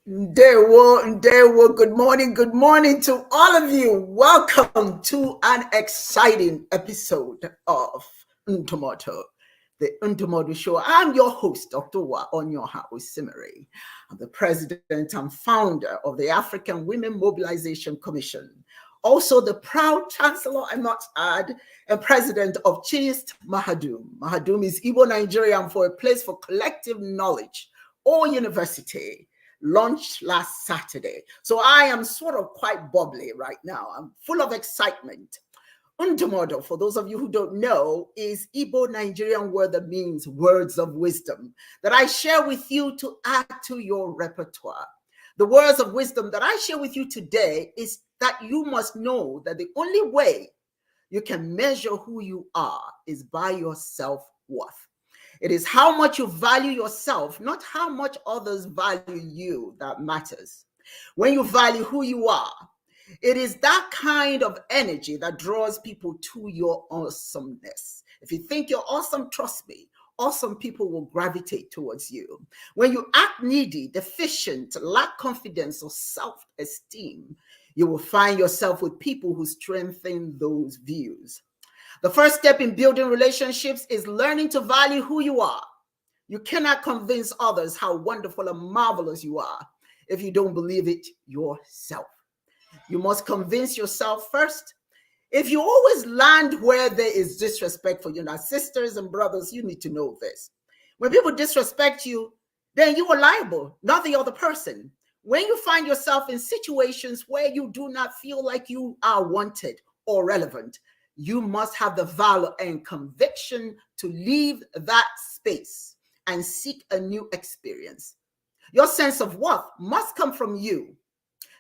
Ndewo, good morning to all of you. Welcome to an exciting episode of Ndumodu, the Ndumodu Show. I'm your host, Dr. Uwa Onyioha Osimisi. I'm the president and founder of the African Women Mobilization Commission. Also the proud chancellor, I must add, and president of CHIST Mahadum. Mahadum is Igbo Nigerian for a place for collective knowledge or university, launched last Saturday. So I am sort of quite bubbly right now. I'm full of excitement. Ndumodu, for those of you who don't know, is Igbo Nigerian word that means words of wisdom that I share with you to add to your repertoire. The words of wisdom that I share with you today is that you must know that the only way you can measure who you are is by your self-worth. It is how much you value yourself, not how much others value you, that matters. When you value who you are, it is that kind of energy that draws people to your awesomeness. If you think you're awesome, trust me, awesome people will gravitate towards you. When you act needy, deficient, lack confidence or self-esteem, you will find yourself with people who strengthen those views. The first step in building relationships is learning to value who you are. You cannot convince others how wonderful and marvelous you are if you don't believe it yourself. You must convince yourself first. If you always land where there is disrespect for you, now sisters and brothers, you need to know this. When people disrespect you, then you are liable, not the other person. When you find yourself in situations where you do not feel like you are wanted or relevant, you must have the valor and conviction to leave that space and seek a new experience. Your sense of worth must come from you.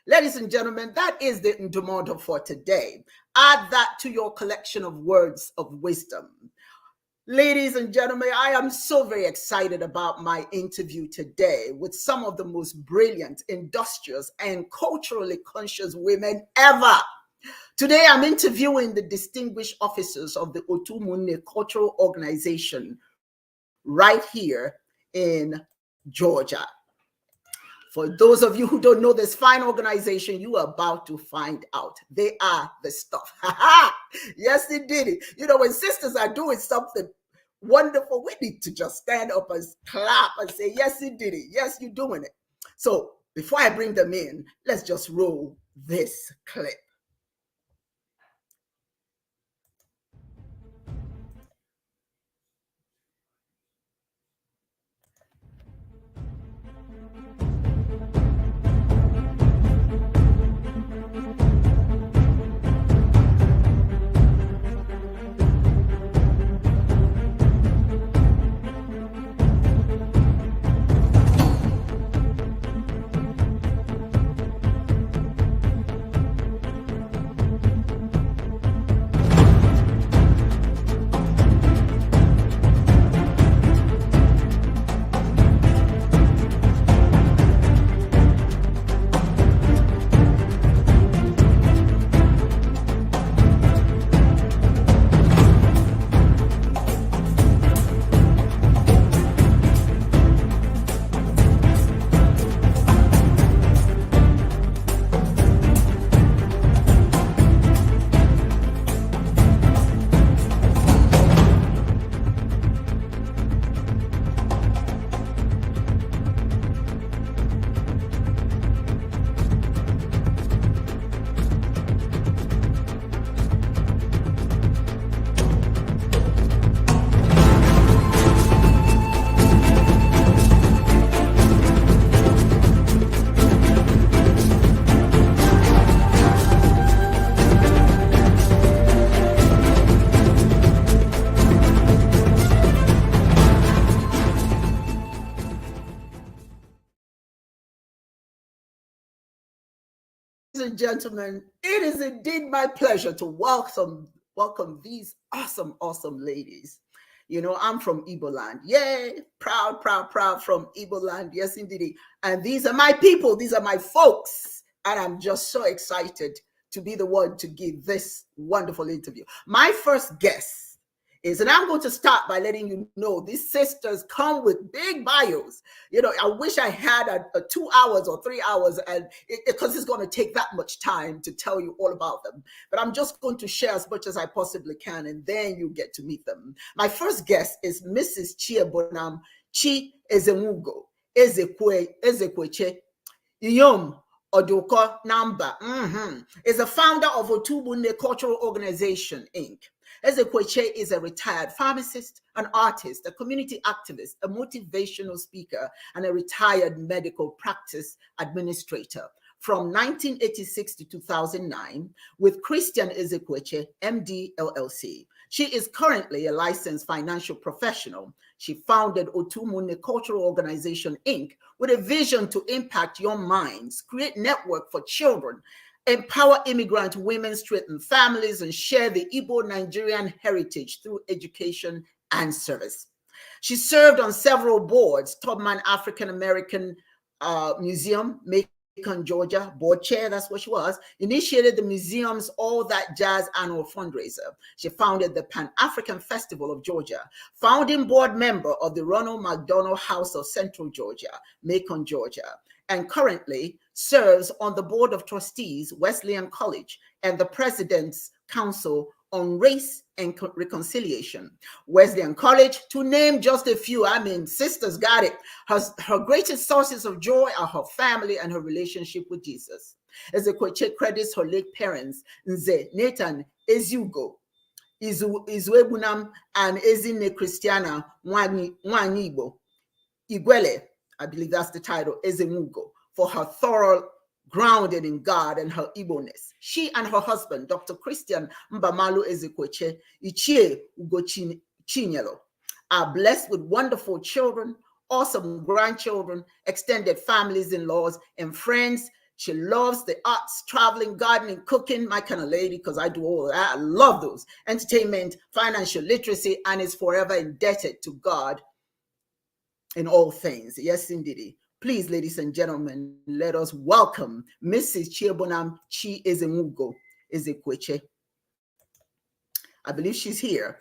Ladies and gentlemen, that is the Ndumodu for today. Add that to your collection of words of wisdom. Ladies and gentlemen, I am so very excited about my interview today with some of the most brilliant, industrious, and culturally conscious women ever. Today, I'm interviewing the distinguished officers of the Otu Umunne Cultural Organization right here in Georgia. For those of you who don't know this fine organization, you are about to find out. They are the stuff. Yes, indeed. You know, when sisters are doing something wonderful, we need to just stand up and clap and say, yes, indeed. Yes, you're doing it. So before I bring them in, let's just roll this clip. Ladies and gentlemen, it is indeed my pleasure to welcome these awesome ladies. You know, I'm from Igbo land. Yay! Proud from Igbo land. Yes, indeed. And these are my people. These are my folks. And I'm just so excited to be the one to give this wonderful interview. My first guest is. And I'm going to start by letting you know these sisters come with big bios. I wish I had a 2 hours or 3 hours, and because it's going to take that much time to tell you all about them. But I'm just going to share as much as I possibly can, and then you get to meet them. My first guest is Mrs. Chiebonam Chi Ezenwugo Ezekweche Iyom Oduko Namba is a founder of Otu Umunne Cultural Organization, Inc. Ezekweche is a retired pharmacist, an artist, a community activist, a motivational speaker, and a retired medical practice administrator. From 1986 to 2009, with Christian Ezekweche, MD, LLC. She is currently a licensed financial professional. She founded Otu Umunne Cultural Organization, Inc., with a vision to impact young minds, create network for children, empower immigrant women, strengthen families, and share the Igbo Nigerian heritage through education and service. She served on several boards, Tubman African American Museum, Macon, Georgia, board chair, that's what she was, initiated the museum's All That Jazz annual fundraiser. She founded the Pan-African Festival of Georgia, founding board member of the Ronald McDonald House of Central Georgia, Macon, Georgia, and currently serves on the Board of Trustees, Wesleyan College, and the President's Council on Race and Reconciliation. Wesleyan College, to name just a few, sisters got it. Her greatest sources of joy are her family and her relationship with Jesus. Ezekweche credits her late parents, Nze, Nathan, Ezugo, Izuebunam, and Ezine Christiana Nwanyigbo, Igwele, I believe that's the title, Ezemugo, for her thorough grounded in God and her Igbo-ness. She and her husband, Dr. Christian Mbamalu Ezekweche Ichie Ugochinyelo, are blessed with wonderful children, awesome grandchildren, extended families, in-laws, and friends. She loves the arts, traveling, gardening, cooking, my kind of lady, because I do all that. I love those. Entertainment, financial literacy, and is forever indebted to God in all things. Yes, indeed. Please, ladies and gentlemen, let us welcome Mrs. Chiebonam Chi Ezenwugo Ezekweche. I believe she's here.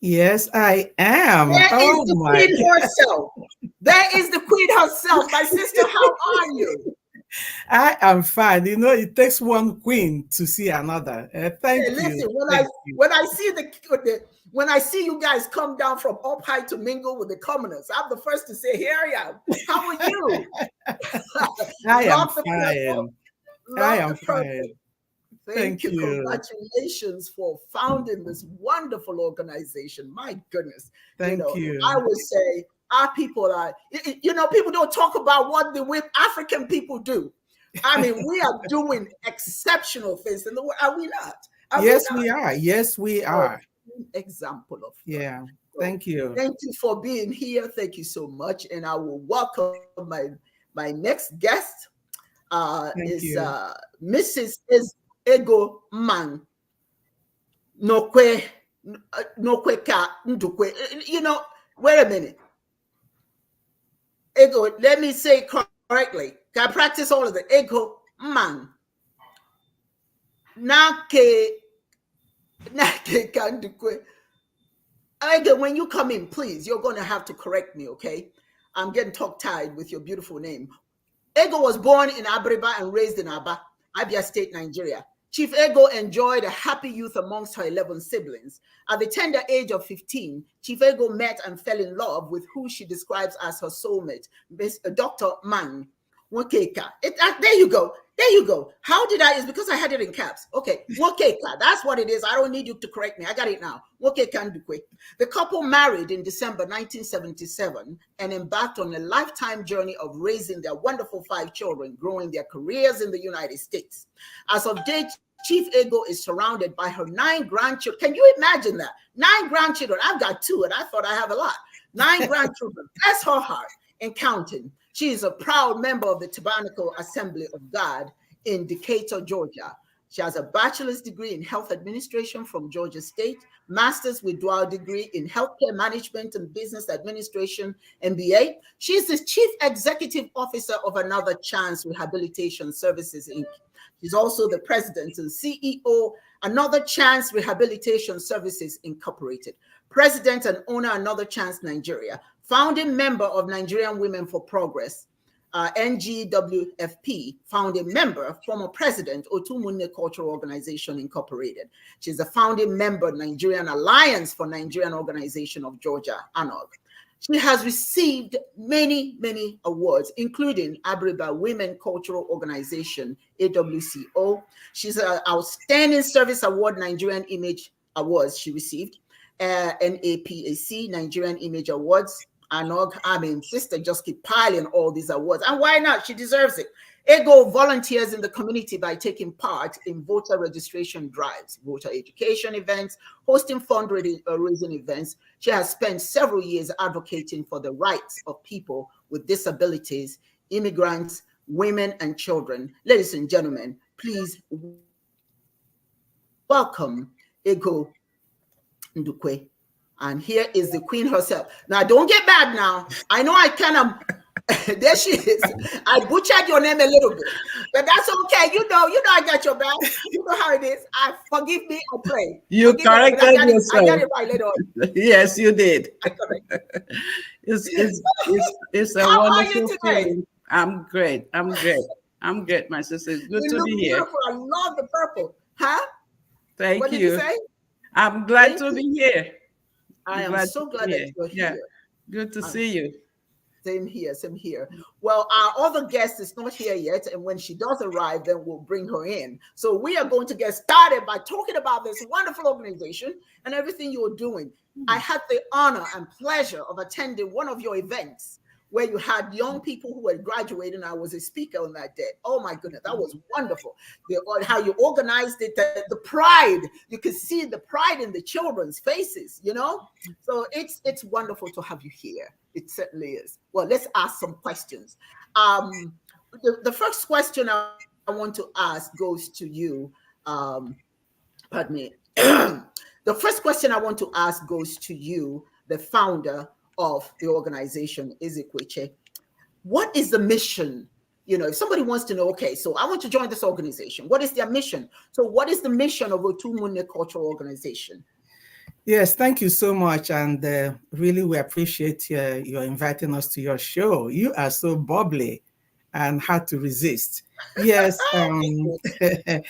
Yes, I am. There is the queen herself. There is the queen herself. My sister, how are you? I am fine. It takes one queen to see another. Thank you. Listen, when I see you guys come down from up high to mingle with the commoners, I'm the first to say, here I am. How are you? I am fine. I am fine. Thank you. Congratulations for founding this wonderful organization. My goodness. Thank you. I would say our people are, people don't talk about what the African people do. We are doing exceptional things in the world. Are we not? We are. Yes, we are. Example of that. Yeah. Thank you. Thank you for being here. Thank you so much. And I will welcome my next guest. Is Mrs. Ego Man Nokwe Ka Ndukwe. Wait a minute. Ego, let me say correctly. Can I practice all of the Ego Man Nake Ka Ndukwe. Ego, when you come in, please, you're going to have to correct me, okay? I'm getting tongue-tied with your beautiful name. Ego was born in Abriba and raised in Abia State, Nigeria. Chief Ego enjoyed a happy youth amongst her 11 siblings. At the tender age of 15, Chief Ego met and fell in love with who she describes as her soulmate, Dr. Man Nwokeka. There you go. There you go. How did I? It's because I had it in caps. Okay. Nwokeka. That's what it is. I don't need you to correct me. I got it now. Nwokeka Ndukwe. The couple married in December 1977 and embarked on a lifetime journey of raising their wonderful 5 children, growing their careers in the United States. As of date, Chief Ego is surrounded by her 9 grandchildren. Can you imagine that? 9 grandchildren. I've got 2, and I thought I have a lot. 9 grandchildren. That's her heart and counting. She is a proud member of the Tabernacle Assembly of God in Decatur, Georgia. She has a bachelor's degree in health administration from Georgia State, master's with dual degree in healthcare management and business administration, MBA. She is the chief executive officer of Another Chance Rehabilitation Services, Inc. She's also the president and CEO, Another Chance Rehabilitation Services, Incorporated. president and owner Another Chance Nigeria, founding member of Nigerian Women for Progress, NGWFP, founding member, former president, Otu Umunne Cultural Organization, Incorporated. She's a founding member, Nigerian Alliance for Nigerian Organization of Georgia, ANOG. She has received many, many awards, including Abriba Women Cultural Organization, AWCO. She's an Outstanding Service Award, Nigerian Image Awards she received, NAPAC, Nigerian Image Awards, ANOG. I mean, sister just keep piling all these awards. And why not? She deserves it. EGO volunteers in the community by taking part in voter registration drives, voter education events, hosting fundraising events. She has spent several years advocating for the rights of people with disabilities, immigrants, women, and children. Ladies and gentlemen, please welcome Ego Ndukwe. And here is the queen herself. Now, don't get mad now. I know I kind of there she is. I butchered your name a little bit, but that's okay. You know I got your back. You know how it is. Forgive me, I pray. You corrected yourself. I got it right later on. Yes, you did. I correct. It's a How wonderful are you today? feeling. I'm great. I'm great, my sister. It's good to be here. Beautiful. I love the purple. Huh? Thank what you. Did you say? I'm glad to be here. I am so glad that you're here. Good to see you. Same here, same here. Well, our other guest is not here yet, and when she does arrive, then we'll bring her in. So we are going to get started by talking about this wonderful organization and everything you're doing. I had the honor and pleasure of attending one of your events where you had young people who were graduating. I was a speaker on that day. Oh my goodness, that was wonderful. How you organized it, the pride, you could see the pride in the children's faces, you know? So it's wonderful to have you here. It certainly is. Well, let's ask some questions. The first question I want to ask goes to you. Pardon me. The first question I want to ask goes to you, the founder of the organization, Ezekweche. What is the mission? You know, if somebody wants to know, okay, so I want to join this organization, what is their mission? So what is the mission of Otu Umunne Cultural Organization? Yes, thank you so much. And really, we appreciate your inviting us to your show. You are so bubbly and hard to resist. Yes, the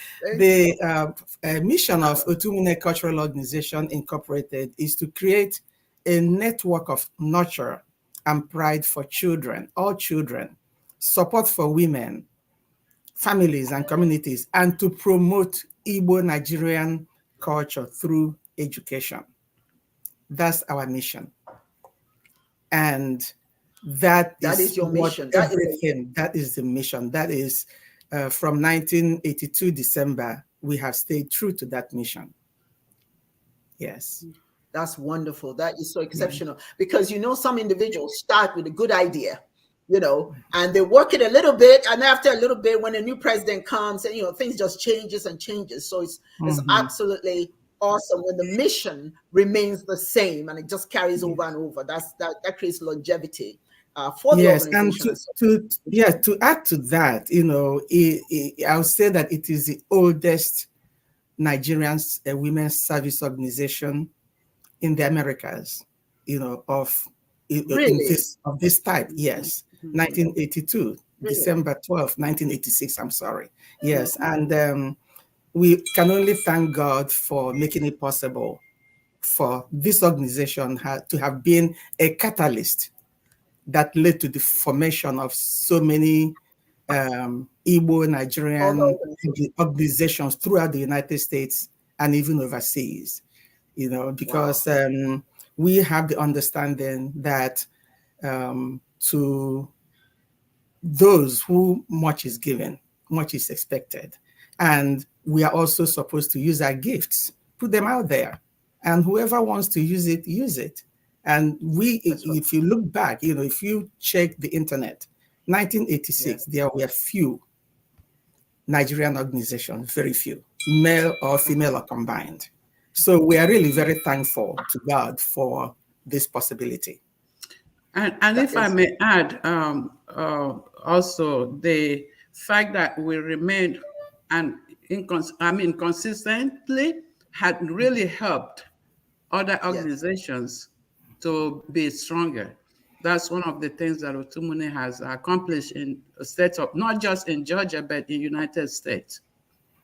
mission of Otu Umunne Cultural Organization Incorporated is to create a network of nurture and pride for children, all children, support for women, families, and communities, and to promote Igbo Nigerian culture through education. That's our mission. And that is your mission. That is the mission. That is from 1982 December, we have stayed true to that mission. Yes. That's wonderful. That is so exceptional. Because, you know, some individuals start with a good idea, you know, and they work it a little bit. And after a little bit, when a new president comes, and, you know, things just changes and changes. So it's absolutely awesome when the mission remains the same and it just carries over and over. That creates longevity for the organization. And to add to that, you know, I would say that it is the oldest Nigerian women's service organization in the Americas, you know, of this type. Yes, 1982, December 12th, 1986. I'm sorry. Yes, and we can only thank God for making it possible for this organization to have been a catalyst that led to the formation of so many Igbo Nigerian organizations throughout the United States and even overseas. You know, because we have the understanding that to those who much is given, much is expected. And we are also supposed to use our gifts, put them out there. And whoever wants to use it, use it. And if you look back, you know, if you check the internet, 1986, there were few Nigerian organizations, very few, male or female or combined. So we are really very thankful to God for this possibility. And if I may add, also the fact that we remained consistently had really helped other organizations to be stronger. That's one of the things that Otu Umunne has accomplished in a state of, not just in Georgia, but in United States.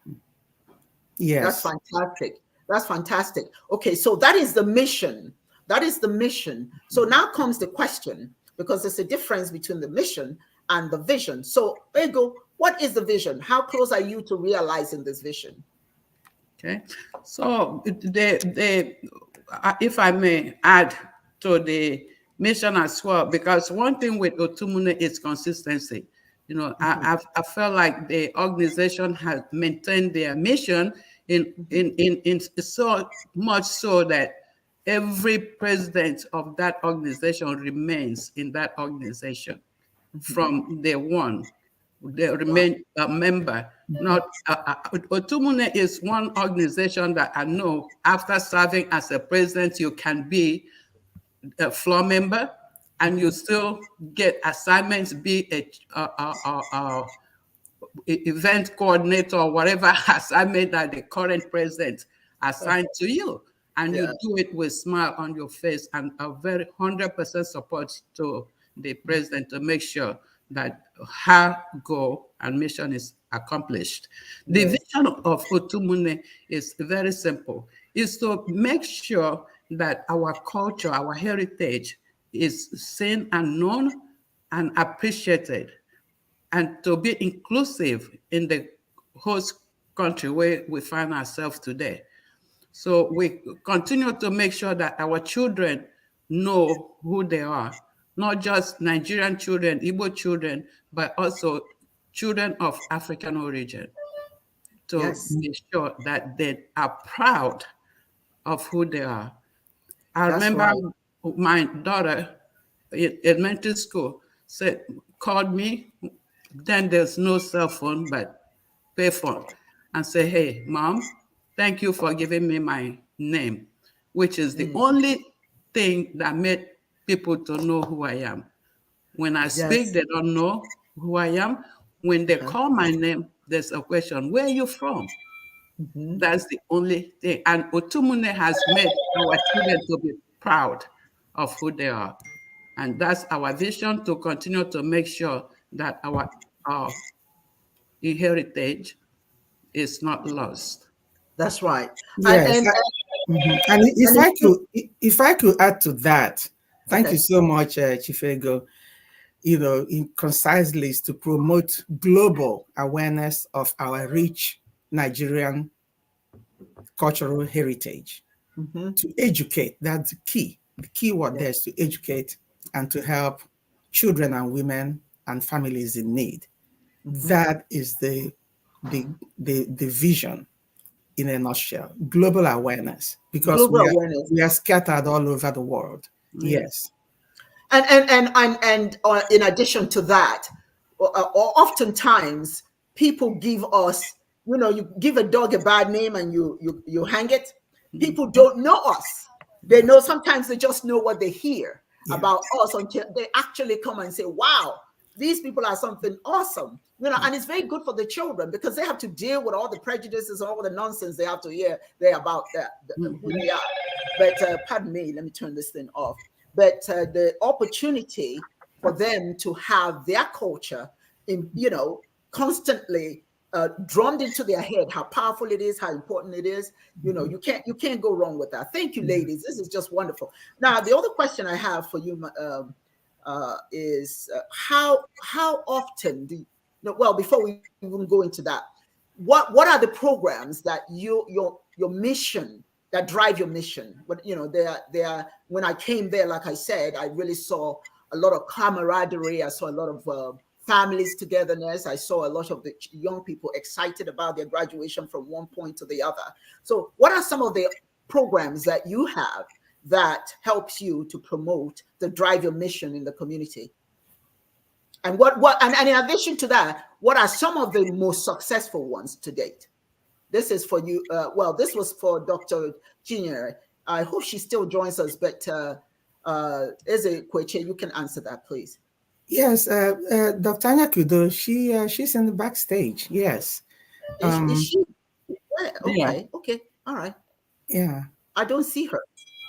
That's Yes. fantastic. That's fantastic. Okay, so that is the mission. That is the mission. So now comes the question, because there's a difference between the mission and the vision. So, Ego, what is the vision? How close are you to realizing this vision? Okay, so if I may add to the mission as well, because one thing with Otu Umunne is consistency. You know, I felt like the organization has maintained their mission in so much so that every president of that organization remains in that organization from day one. They remain a member. Not Otu Umunne is one organization that I know after serving as a president, you can be a floor member and you still get assignments, be a event coordinator or whatever assignment that the current president assigned to you. And you do it with a smile on your face and a very 100% support to the president to make sure that her goal and mission is accomplished. The vision of Otu Umunne is very simple. Is to make sure that our culture, our heritage is seen and known and appreciated, and to be inclusive in the host country where we find ourselves today. So we continue to make sure that our children know who they are, not just Nigerian children, Igbo children, but also children of African origin, to make sure that they are proud of who they are. I remember my daughter in elementary school called me, then there's no cell phone, but payphone, and say, hey, Mom, thank you for giving me my name, which is the only thing that made people to know who I am. When I speak, they don't know who I am. When they call my name, there's a question, where are you from? That's the only thing. And Otu Umunne has made our children to be proud of who they are. And that's our vision, to continue to make sure that our heritage is not lost. That's right. Yes. And if I could add to that, thank you so much, Chief Ego. You know, concisely, is to promote global awareness of our rich Nigerian cultural heritage, to educate. That's the key. The key word there is to educate and to help children and women and families in need. That is the vision in a nutshell. Global awareness, because we are scattered all over the world. Yes. And in addition to that, oftentimes people give us, you give a dog a bad name and you hang it. People don't know us. They know, sometimes they just know what they hear about us until they actually come and say, wow, these people are something awesome. And it's very good for the children, because they have to deal with all the prejudices and all the nonsense they have to hear there about who they are. But pardon me, let me turn this thing off. But the opportunity for them to have their culture constantly drummed into their head, how powerful it is, how important it is. You can't go wrong with that. Thank you, ladies. This is just wonderful. Now, the other question I have for you is how often well, before we even go into that, what are the programs that your mission that drive your mission? But they are. When I came there, like I said, I really saw a lot of camaraderie. I saw a lot of families togetherness. I saw a lot of the young people excited about their graduation from one point to the other. So what are some of the programs that you have that helps you to promote the drive your mission in the community? And and in addition to that, what are some of the most successful ones to date? This is for you. Well, this was for Dr. Chinyere. I hope she still joins us, but Eze Kweche, you can answer that, please. Yes, Dr. Anya Kudo, she's in the backstage. Yes. Is she? Okay. All right. Yeah. I don't see her.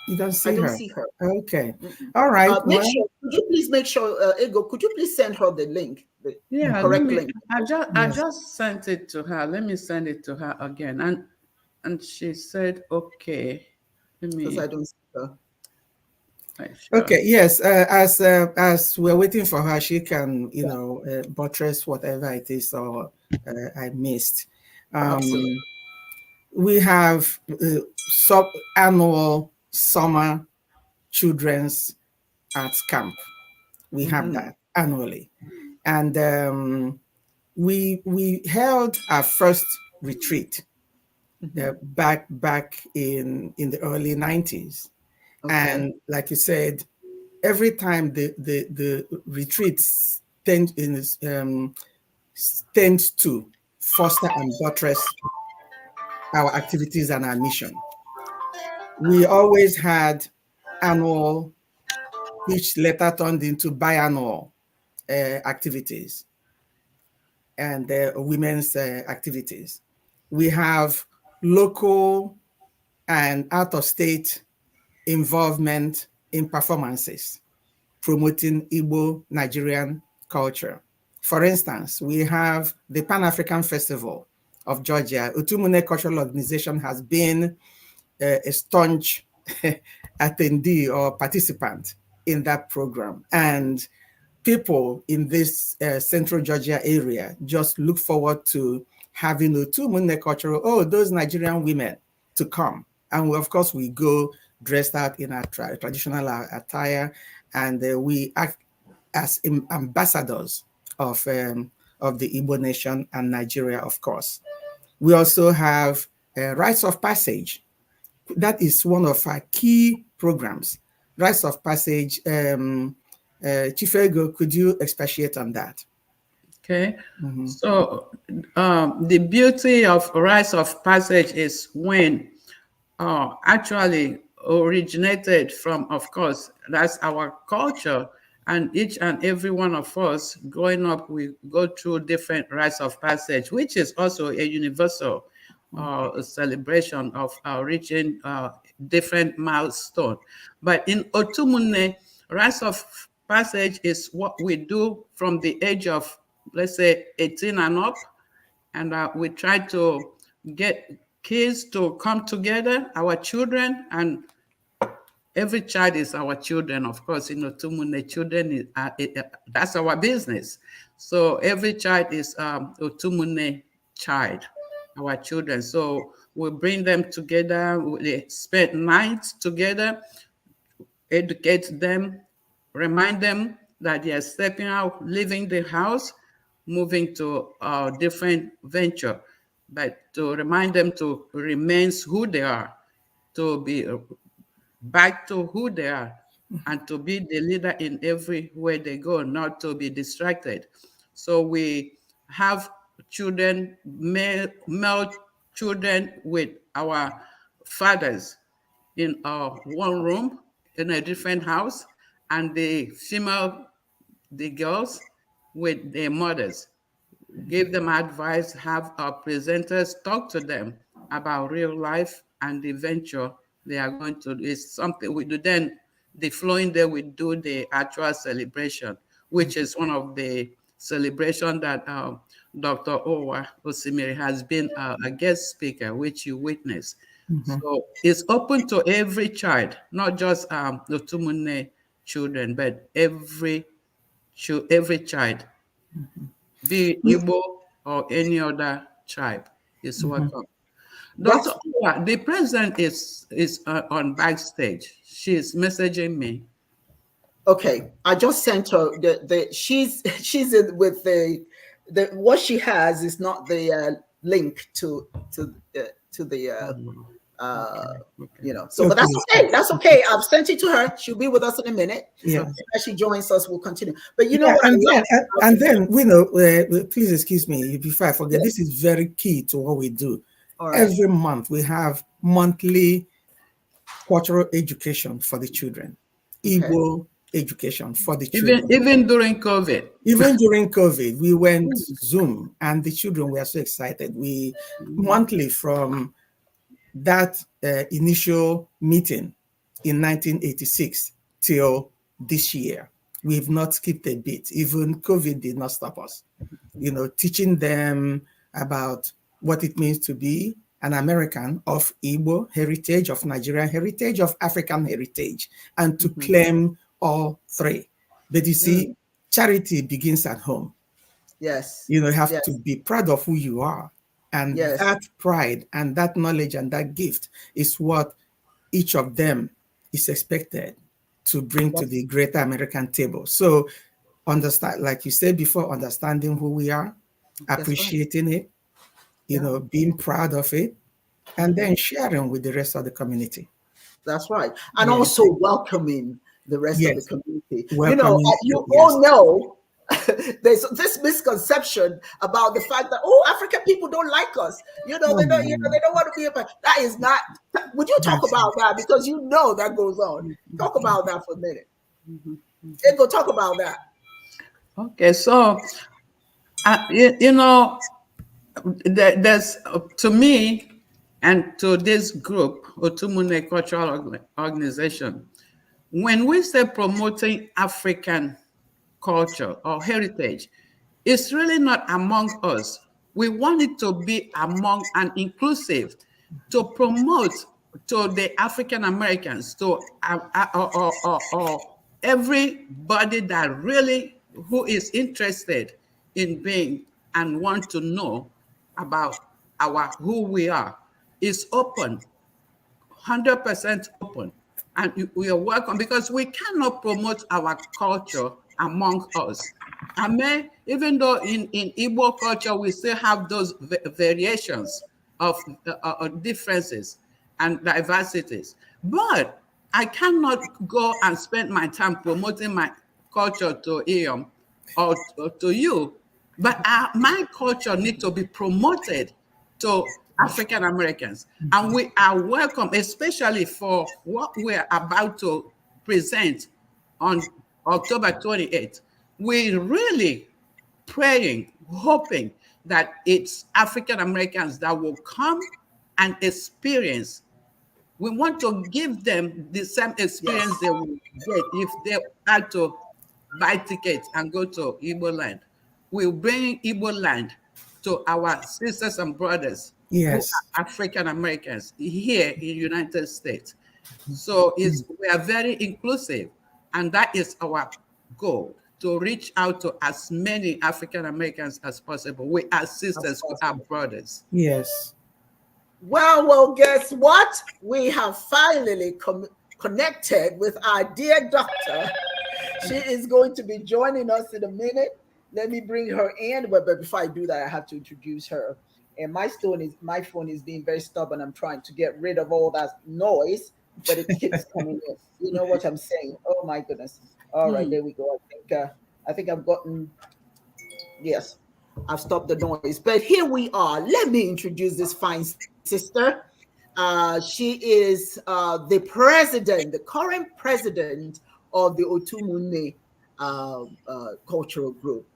You don't I see don't her. see her. Okay. All right. Make sure. Could you please make sure, Ego? Could you please send her the link, the Yeah, let correct me. link? I Yes. just sent it to her. Let me send it to her again, and she said, "Okay." Let Because I me don't see her. make sure. Okay. Yes. As we're waiting for her, she can buttress whatever it is or I missed. Um, Absolutely. we have sub-annual summer children's arts camp. We have that annually, and we held our first retreat back in the early 90s. Okay. And like you said, every time the retreats tend to foster and buttress our activities and our mission. We always had annual, which later turned into biannual activities and women's activities. We have local and out of state involvement in performances promoting Igbo Nigerian culture. For instance, we have the Pan-African Festival of Georgia. Otu Umunne Cultural Organization has been a staunch attendee or participant in that program. And people in this central Georgia area just look forward to having Otu Umunne Cultural, those Nigerian women to come. And of course, we go dressed out in our traditional attire, and we act as ambassadors of the Igbo nation and Nigeria, of course. We also have rites of passage. That is one of our key programs. Rites of passage. Chief Ego, could you expatiate on that? Okay. So the beauty of rites of passage is when actually originated from, of course, that's our culture. And each and every one of us growing up, we go through different rites of passage, which is also a universal celebration of reaching different milestone. But in Otu Umunne, rites of passage is what we do from the age of, let's say, 18 and up. And we try to get kids to come together, our children, and every child is our children. Of course, Otu Umunne children, that's our business. So every child is Otu Umunne child, our children. So we bring them together, they spend nights together, educate them, remind them that they are stepping out, leaving the house, moving to a different venture, but to remind them to remain who they are, to be back to who they are, and to be the leader in every way they go, not to be distracted. So we have children, male children with our fathers in one room in a different house, and the girls with their mothers. Give them advice, have our presenters talk to them about real life and the venture they are going to do. It's something we do. Then the following day we do the actual celebration, which is one of the celebration that Dr. Uwa Osimiri has been a guest speaker, which you witnessed. So it's open to every child, not just the Otu Umunne children, but every child, be it Igbo or any other tribe, is welcome. Dr. That's Uwa, the president is on backstage. She's messaging me. okay. I just sent her the she's in with the what she has is not the link to the Okay. so, but that's okay. That's okay. I've sent it to her. She'll be with us in a minute. Yeah. As she joins us, we'll continue. But you know Yeah, what I love? and then please excuse me before I forget. This is very key to what we do. All right. Every month we have monthly cultural education for the children, Igbo education for the children. Even during COVID. Even during COVID, we went Zoom, and the children were so excited. We monthly from that initial meeting, in 1986 till this year. We've not skipped a beat. Even COVID did not stop us. Teaching them about what it means to be an American of Igbo heritage, of Nigerian heritage, of African heritage, and to claim all three. But you see, charity begins at home. Yes. You have Yes. to be proud of who you are. And Yes. that pride and that knowledge and that gift is what each of them is expected to bring to the greater American table. So understand, like you said before, understanding who we are, appreciating it, being proud of it, and then sharing with the rest of the community. That's right. And Yes. also welcoming the rest of the Yes. community. Welcoming, You yes. all know there's this misconception about the fact that, African people don't like us. They don't want to be a part. That is not. Would you talk about that? Because that goes on. Talk about that for a minute. Go talk about that. Okay, so there's to me and to this group, Otu Umunne Cultural Organization, when we say promoting African culture or heritage, it's really not among us. We want it to be among and inclusive, to promote to the African Americans, to or everybody that really who is interested in being and want to know about who we are, is open, 100% open, and we are welcome, because we cannot promote our culture among us. Even though in Igbo culture we still have those variations of differences and diversities, but I cannot go and spend my time promoting my culture to Iam or to you, but my culture needs to be promoted to African Americans. And we are welcome, especially for what we're about to present on October 28th. We're really praying, hoping that it's African Americans that will come and experience. We want to give them the same experience they will get if they had to buy tickets and go to Igbo land. We'll bring Igbo land to our sisters and brothers who Yes. are African Americans here in the United States. So we are very inclusive, and that is our goal, to reach out to as many African Americans as possible. We are sisters, we are brothers. Yes. Well, guess what? We have finally connected with our dear doctor. She is going to be joining us in a minute. Let me bring her in. But before I do that, I have to introduce her. And my phone is being very stubborn. I'm trying to get rid of all that noise, but it keeps coming in. You know what I'm saying? Oh my goodness. All right, there we go. I think I've gotten, yes, I've stopped the noise. But here we are. Let me introduce this fine sister. She is the current president of the Otu Umunne Cultural Group.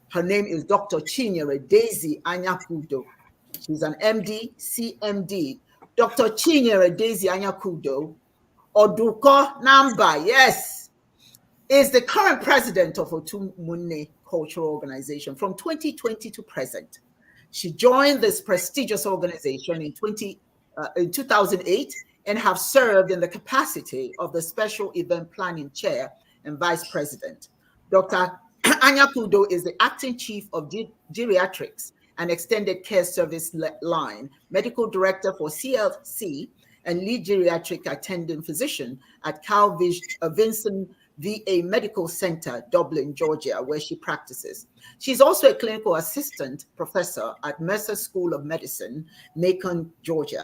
Her name is Dr. Chinyere Daisy Anyakudo. She's an MD, CMD. Dr. Chinyere Daisy Anyakudo, Oduko Namba, yes, is the current president of Otu Umunne Cultural Organization from 2020 to present. She joined this prestigious organization in 2008 and have served in the capacity of the Special Event Planning Chair and Vice President. Dr. Anyakudo is the acting chief of geriatrics and extended care service line, medical director for CLC, and lead geriatric attending physician at Cal Vincent VA Medical Center, Dublin, Georgia, where she practices. She's also a clinical assistant professor at Mercer School of Medicine, Macon, Georgia,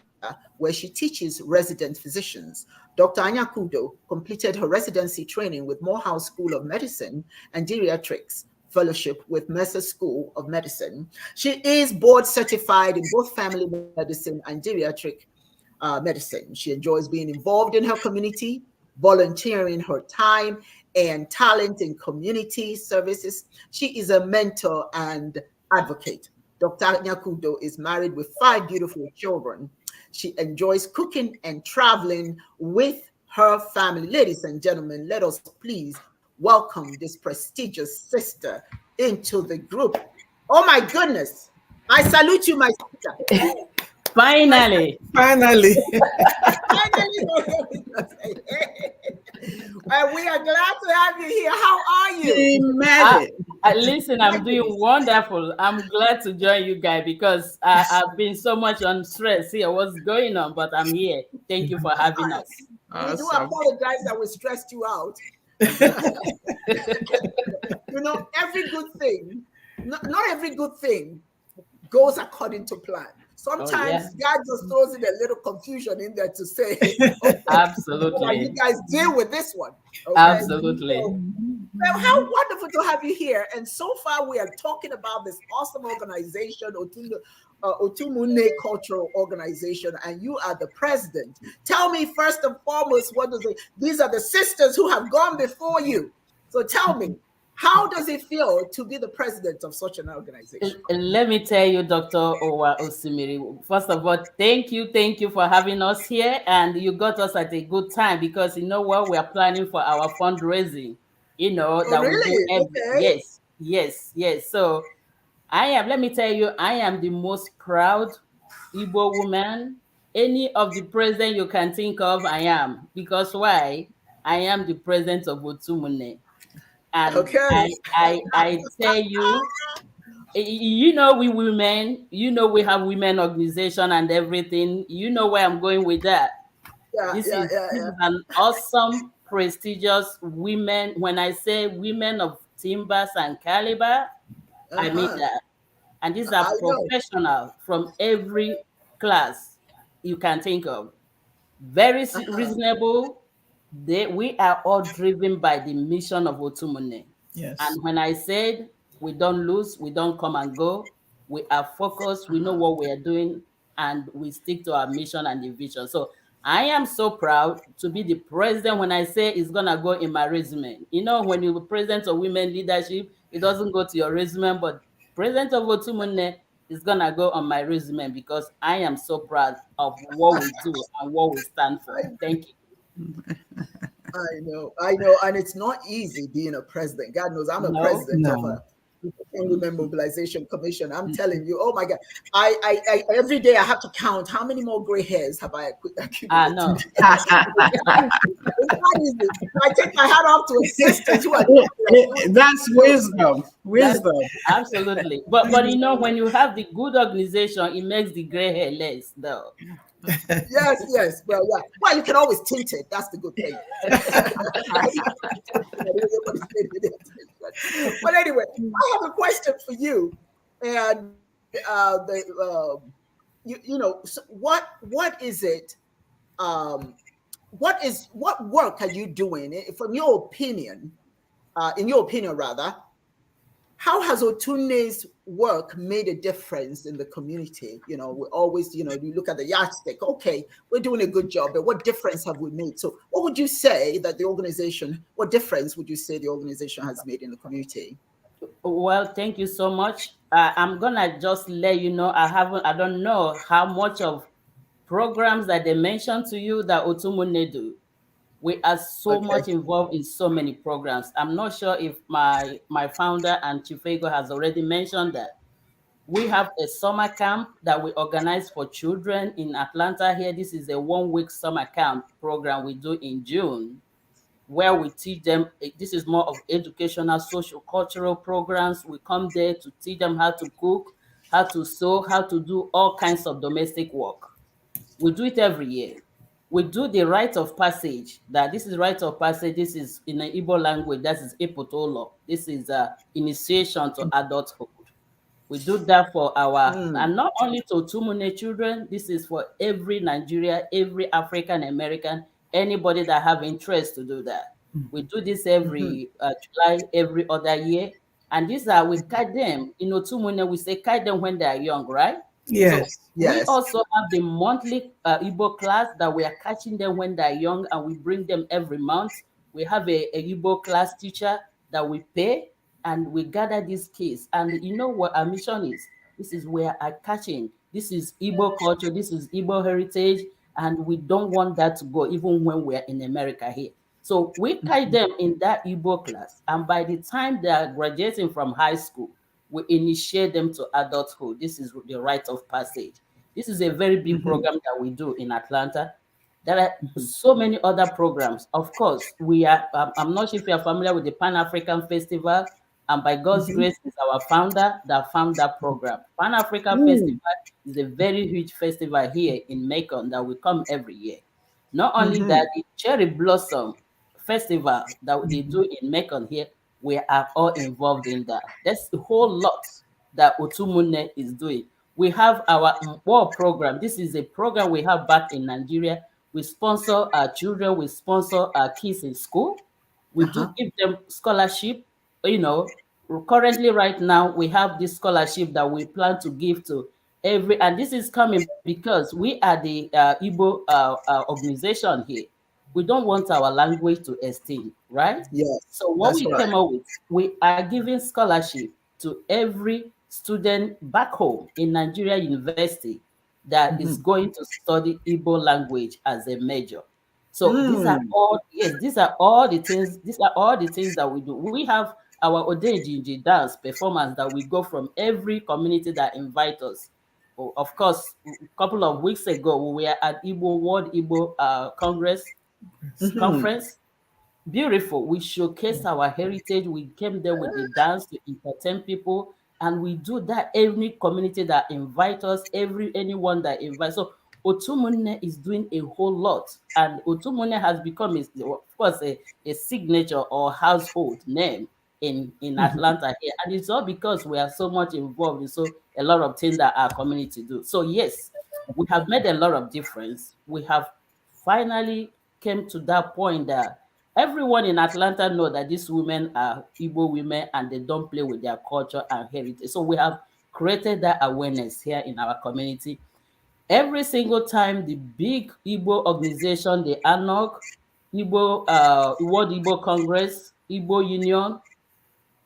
where she teaches resident physicians. Dr. Anyakudo completed her residency training with Morehouse School of Medicine and Geriatrics Fellowship with Mercer School of Medicine. She is board certified in both family medicine and geriatric medicine. She enjoys being involved in her community, volunteering her time and talent in community services. She is a mentor and advocate. Dr. Nyakudo is married with 5 beautiful children. She enjoys cooking and traveling with her family. Ladies and gentlemen, let us please welcome this prestigious sister into the group. Oh my goodness. I salute you, my sister. Finally. Finally. Finally. We are glad to have you here. How are you? We made it. Listen, I'm doing wonderful. I'm glad to join you guys because I've been so much on stress here. What's going on? But I'm here. Thank you for having us. We do Awesome. apologize that we stressed you out. Every good thing, not every good thing goes according to plan. Sometimes God just throws in a little confusion in there to say, okay, Absolutely. you guys deal with this one. Okay? Absolutely. So how wonderful to have you here. And so far we are talking about this awesome organization, Otu Umunne Cultural Organization, and you are the president. Tell me first and foremost, these are the sisters who have gone before you. So tell me, how does it feel to be the president of such an organization? Let me tell you, Dr. Uwa Osimiri, first of all, thank you for having us here. And you got us at a good time because you know what? We are planning for our fundraising, that we do Really? Okay. Yes. So let me tell you, I am the most proud Igbo woman. Any of the president you can think of, I am. Because why? I am the president of Otu Umunne. And Okay. I tell you, we women, we have women organization and everything. You know where I'm going with that. This is an awesome, prestigious women. When I say women of timbers and caliber, I mean that. And these are I know. professionals from every class you can think of. Very reasonable. We are all driven by the mission of Otu Umunne. Yes. And when I said we don't lose, we don't come and go, we are focused, we know what we are doing, and we stick to our mission and the vision. So I am so proud to be the president. When I say it's gonna go in my resume, when you're president of women leadership, it doesn't go to your resume, but president of Otu Umunne is gonna go on my resume because I am so proud of what we do and what we stand for. Thank you. I know, and it's not easy being a president. God knows I'm a president of a Women Mobilization Commission. I'm telling you, oh my God, I every day I have to count how many more gray hairs have I accumulated. No. It's not easy. I take my hat off to sisters who are. That's wisdom. Wisdom. Absolutely. But when you have the good organization, it makes the gray hair less, though. Yes. Well, yeah. Well, you can always tint it. That's the good thing. But anyway, I have a question for you, and so what is it? What work are you doing from your opinion? In your opinion, rather, how has Otunne's work made a difference in the community? We always, you look at the yardstick. Okay, we're doing a good job, but what difference have we made? So, what would you say that what difference would you say the organization has made in the community? Well, thank you so much. I'm gonna just let you know. I don't know how much of programs that they mentioned to you that Otu Umunne do. We are so much involved in so many programs. I'm not sure if my founder and Chief Ego has already mentioned that. We have a summer camp that we organize for children in Atlanta here. This is a 1-week summer camp program we do in June, where we teach them. This is more of educational, social, cultural programs. We come there to teach them how to cook, how to sew, how to do all kinds of domestic work. We do it every year. We do the rite of passage. This is rite of passage. This is in the Igbo language. That is Epotolo. This is initiation to adulthood. We do that for and not only to Otu Umunne children. This is for every Nigeria, every African American, anybody that have interest to do that. We do this every July, every other year. And these we catch them. In Otu Umunne, we say catch them when they are young, right? Yes. So we also have the monthly Igbo class that we are catching them when they're young, and we bring them every month. We have a Igbo class teacher that we pay, and we gather these kids. And you know what our mission is? This is where I'm catching. This is Igbo culture. This is Igbo heritage. And we don't want that to go even when we're in America here. So we carry them in that Igbo class. And by the time they are graduating from high school, we initiate them to adulthood. This is the rite of passage. This is a very big program that we do in Atlanta. There are so many other programs. Of course, we are. I'm not sure if you are familiar with the Pan African Festival, and by God's grace, is our founder that found that program. Pan African Festival is a very huge festival here in Macon that we come every year. Not only that, the Cherry Blossom Festival that they do in Macon here, we are all involved in that. There's a whole lot that Otu Umunne is doing. We have our war program. This is a program we have back in Nigeria. We sponsor our children, we sponsor our kids in school. We do give them scholarship. You know, currently right now we have this scholarship that we plan to give to every, and this is coming because we are the Igbo organization here. We don't want our language to extinct, right? Yes, So what that's we right. came up with, we are giving scholarship to every student back home in Nigeria University that is going to study Igbo language as a major. So these are all, yes, these are all the things, these are all the things that we do. We have our Odejinji dance performance that we go from every community that invite us. Of course, a couple of weeks ago, we were at Igbo World Igbo Congress conference. Beautiful. We showcased our heritage. We came there with the dance to entertain people, and we do that every community that invite us, anyone that invites. So Otu Umunne is doing a whole lot, and Otu Umunne has become, of course, a signature or household name in Atlanta here, and it's all because we are so much involved in so a lot of things that our community do. So yes, we have made a lot of difference. We have finally came to that point that everyone in Atlanta know that these women are Igbo women and they don't play with their culture and heritage. So we have created that awareness here in our community. Every single time the big Igbo organization, the ANOC, Igbo World Igbo Congress, Igbo Union,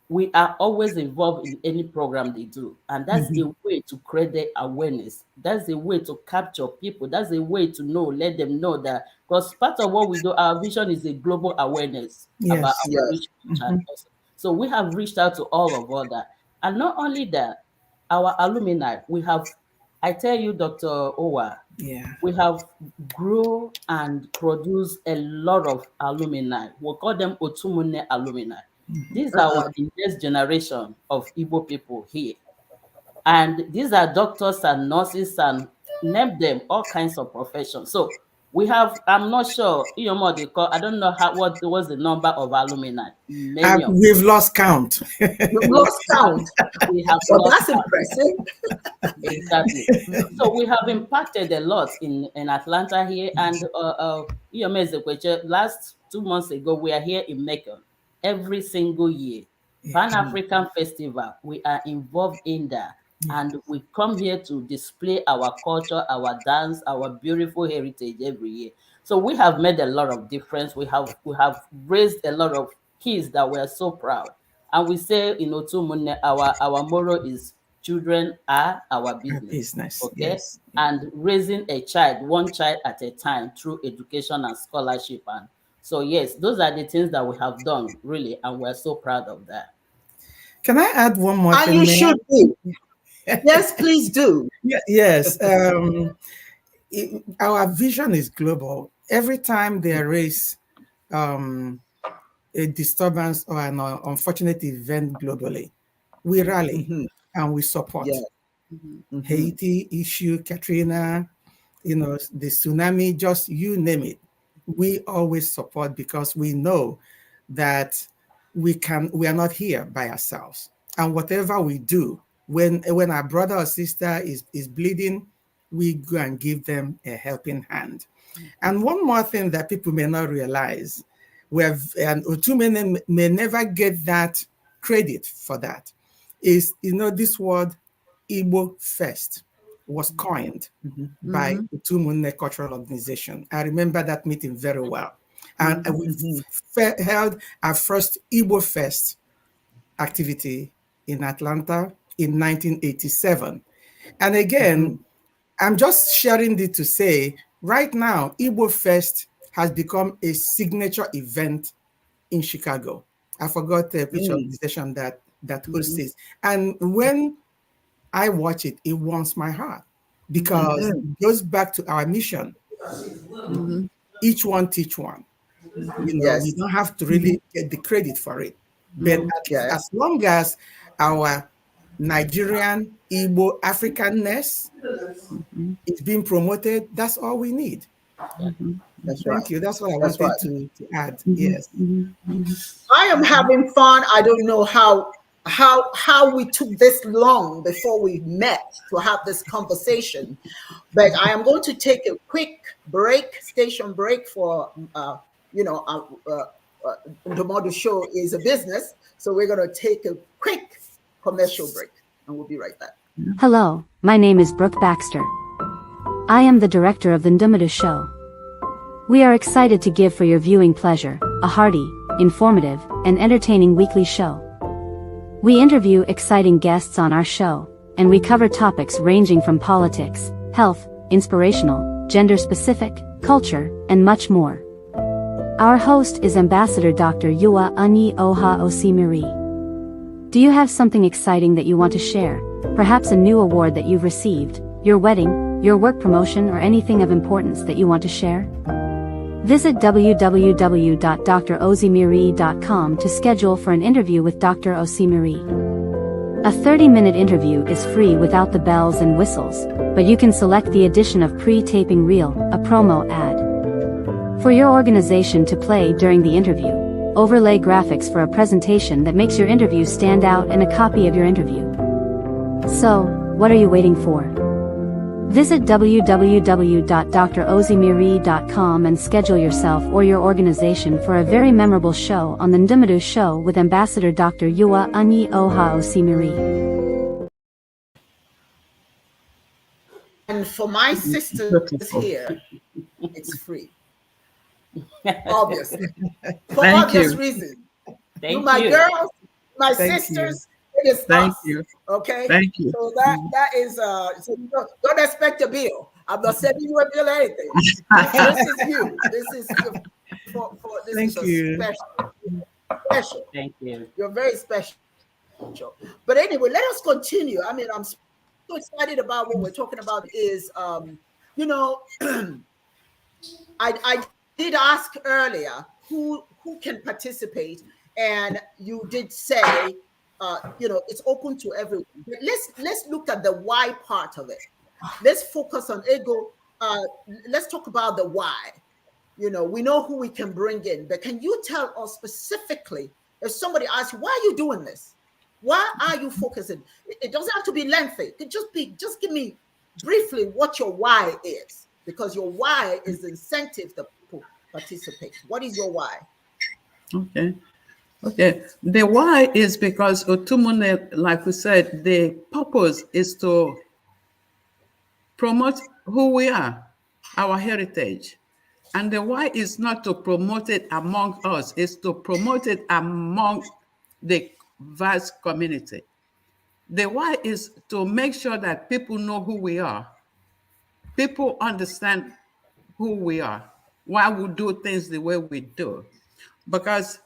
we are always involved in any program they do. And that's a way to create the awareness. That's a way to capture people. That's a way to know, let them know that, because part of what we do, our vision is a global awareness about Yes. our rich culture. So we have reached out to all of all that. And not only that, our alumni, we have, I tell you, Dr. Owa, Yeah. we have grown and produced a lot of alumni. We call them Otu Umunne alumni. These are the next generation of Igbo people here. And these are doctors and nurses and name them all kinds of professions. So we have, I'm not sure, Iyomo, they call, I don't know what was the number of alumni. Many of We've lost count. You've lost count. we have Well, lost that's count. impressive. Exactly. So we have impacted a lot in Atlanta here. And Iyome Ezekweche, last 2 months ago, we are here in Macon every single year. Pan-African Festival, we are involved in that. And we come here to display our culture, our dance, our beautiful heritage every year. So we have made a lot of difference. We have raised a lot of kids that we are so proud. And we say in Otu Umunne, our motto is children are our Our business. business. Okay. Yes. And raising a child, one child at a time through education and scholarship. And so yes, those are the things that we have done really, and we're so proud of that. Can I add one more And thing, you Mayor? should be. Yes, please do. Yes. Our vision is global. Every time there is um, a disturbance or an unfortunate event globally, we rally and we support. Yeah. Haiti issue, Katrina, the tsunami, just you name it. We always support because we know that we are not here by ourselves. And whatever we do, when our brother or sister is bleeding, we go and give them a helping hand. And one more thing that people may not realize, and Otu Umunne may never get that credit for that, is this word Igbo first was coined by Otu Umunne Cultural Organization. I remember that meeting very well. And we held our first Igbo Fest activity in Atlanta in 1987. And again, I'm just sharing this to say Right now, Igbo Fest has become a signature event in Chicago. I forgot which organization that hosts it. And when I watch it, it warms my heart because it goes back to our mission. Each one teach one. You know, we Yes. don't have to really get the credit for it. But Yes. as long as our Nigerian, Igbo, Africanness is being promoted, that's all we need. That's right. Thank you. That's what I That's wanted right. to add. Yes. I am having fun. I don't know how we took this long before we met to have this conversation, but I am going to take a quick break, station break for Ndumodu show is a business, so we're going to take a quick commercial break, and we'll be right back. Hello, my name is Brooke Baxter. I am the director of the Ndumodu show. We are excited to give for your viewing pleasure a hearty, informative, and entertaining weekly show. We interview exciting guests on our show, and we cover topics ranging from politics, health, inspirational, gender-specific, culture, and much more. Our host is Ambassador Dr. Uwa Onyioha Osimisi. Do you have something exciting that you want to share? Perhaps a new award that you've received, your wedding, your work promotion, or anything of importance that you want to share? Visit www.drosimiri.com to schedule for an interview with Dr. Osimiri. A 30-minute interview is free without the bells and whistles, but you can select the addition of pre-taping reel, a promo ad. For your organization to play during the interview, overlay graphics for a presentation that makes your interview stand out and a copy of your interview. So, what are you waiting for? Visit www.drosimiri.com and schedule yourself or your organization for a very memorable show on the Ndumodu Show with Ambassador Dr. Uwa Onyioha Osimisi. And for my sisters here, it's free. Obviously. For obvious reasons. Thank my you. Girls, my Thank sisters, it is Thank us. you. Okay. Thank you. So that is so don't expect a bill. I'm not sending you a bill or anything. This is you. This is for this Thank is a you. special. Thank you. You're very special. But anyway, let us continue. I mean, I'm so excited about what we're talking about is I did ask earlier who can participate, and you did say it's open to everyone. But let's look at the why part of it. Let's focus on ego. Let's talk about the why. We know who we can bring in, but can you tell us specifically if somebody asks, why are you doing this? Why are you focusing? It doesn't have to be lengthy. It could just give me briefly what your why is, because your why is the incentive that people participate. What is your why? Okay. The why is because Otu Umunne, like we said, the purpose is to promote who we are, our heritage. And the why is not to promote it among us, it's to promote it among the vast community. The why is to make sure that people know who we are. People understand who we are, why we do things the way we do. Because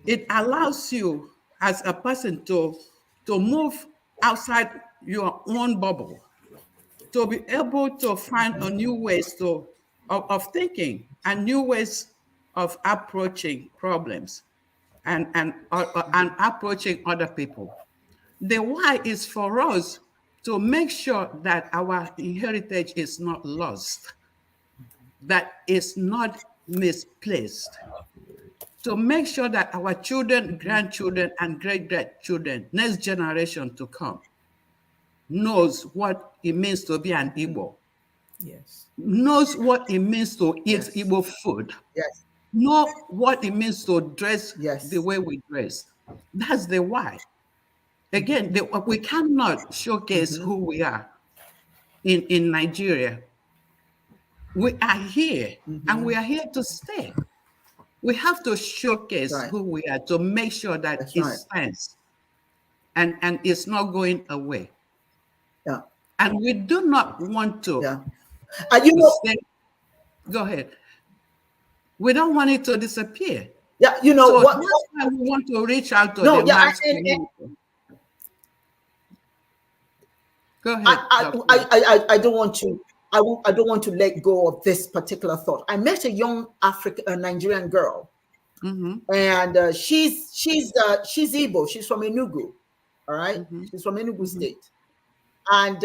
it allows you as a person to move outside your own bubble, to be able to find a new ways of thinking and new ways of approaching problems and approaching other people. The why is for us to make sure that our heritage is not lost, that is not misplaced, to make sure that our children, grandchildren, and great-grandchildren, next generation to come, knows what it means to be an Igbo. Yes. Knows what it means to eat Igbo food. Yes. Know what it means to dress the way we dress. That's the why. Again, we cannot showcase who we are in Nigeria. We are here, and we are here to stay. We have to showcase who we are to make sure that it stands and it's not going away. Yeah. And we do not want to stay. Go ahead. We don't want it to disappear. Yeah, So what? that's why we want to reach out to No, the yeah, mass community. Go ahead, Dr. I don't want to. I don't want to let go of this particular thought. I met a young African, Nigerian girl, and she's Igbo. She's from Enugu. All right, she's from Enugu State, and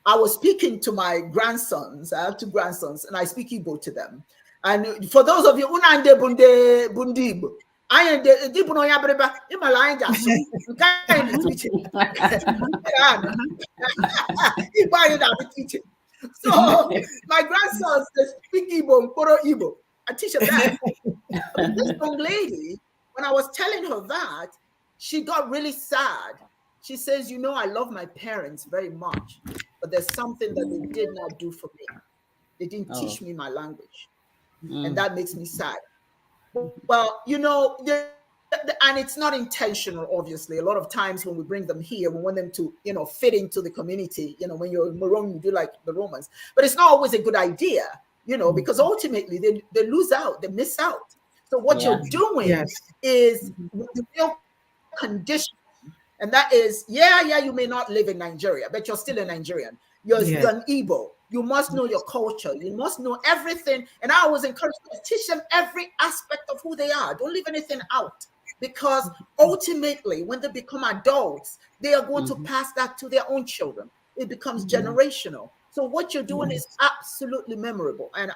I was speaking to my grandsons. I have two grandsons, and I speak Igbo to them. And for those of you, unande bunde bundibo, I am the Dibu no yabreba. Imalayan jasu. So my grandsons they speak Igbo, Nkoro Igbo. I teach them that. This young lady, when I was telling her that, she got really sad. She says, I love my parents very much, but there's something that they did not do for me. They didn't teach me my language. And that makes me sad. Well, and it's not intentional, obviously. A lot of times when we bring them here, we want them to, fit into the community. When you're in Moroni, you do like the Romans. But it's not always a good idea, because ultimately they lose out, they miss out. So what you're doing is the real condition. And that is, you may not live in Nigeria, but you're still a Nigerian. You're an Igbo. You must know your culture. You must know everything. And I always encourage you to teach them every aspect of who they are. Don't leave anything out. Because ultimately, when they become adults, they are going to pass that to their own children. It becomes generational. So what you're doing is absolutely memorable. And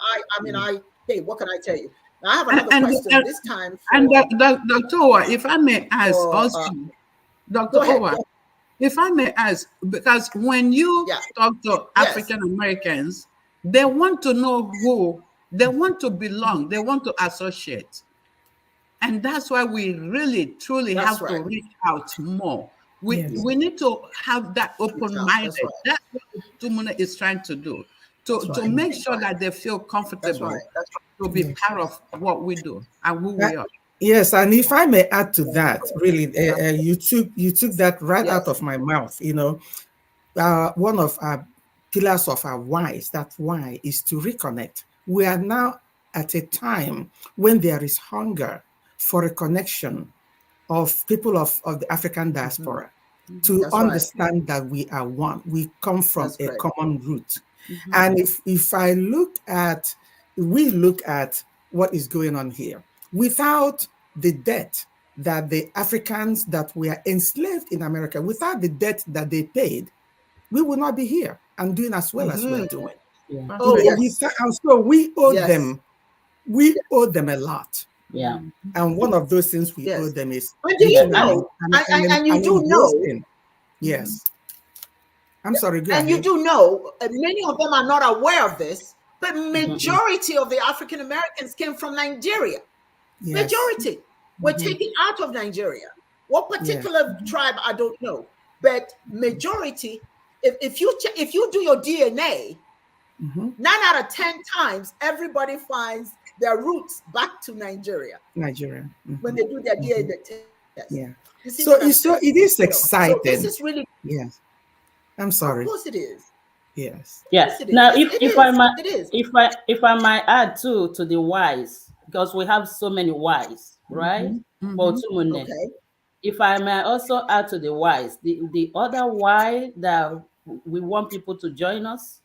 hey, what can I tell you? Now, I have another question this time. Dr. Owa, if I may ask also, Dr. Owa, if I may ask, because when you talk to African Americans, they want to know who, they want to belong, they want to associate. And that's why we really, truly have to reach out more. We need to have that open-minded. That's what Otu Umunne is trying to do, to make sure that they feel comfortable to be part of what we do and who we are. Yes, and if I may add to that, really, you took that right out of my mouth. One of our pillars of our whys, that why is to reconnect. We are now at a time when there is hunger for a connection of people of the African diaspora to understand that we are one. We come from a common root. And if we look at what is going on here, without the debt that the Africans that were enslaved in America, without the debt that they paid, we would not be here and doing as well as we're doing. So we owe them. We owe them a lot. Yeah. And one of those things we owe them is. And you know? Yes. I'm sorry. Go and ahead. you do know, many of them are not aware of this, but majority of the African Americans came from Nigeria. Yes. Majority were taken out of Nigeria. What particular tribe, I don't know, but majority. If you do your DNA, 9 out of 10 times, everybody finds their roots back to Nigeria. When they do their DNA test. Yeah. So it is exciting. So this is really. Yes. I'm sorry. Of course it is. Yes. Yes. Now, if I might add too to the whys, because we have so many whys, right? For Otu Umunne. Okay. If I may also add to the whys, the other why that we want people to join us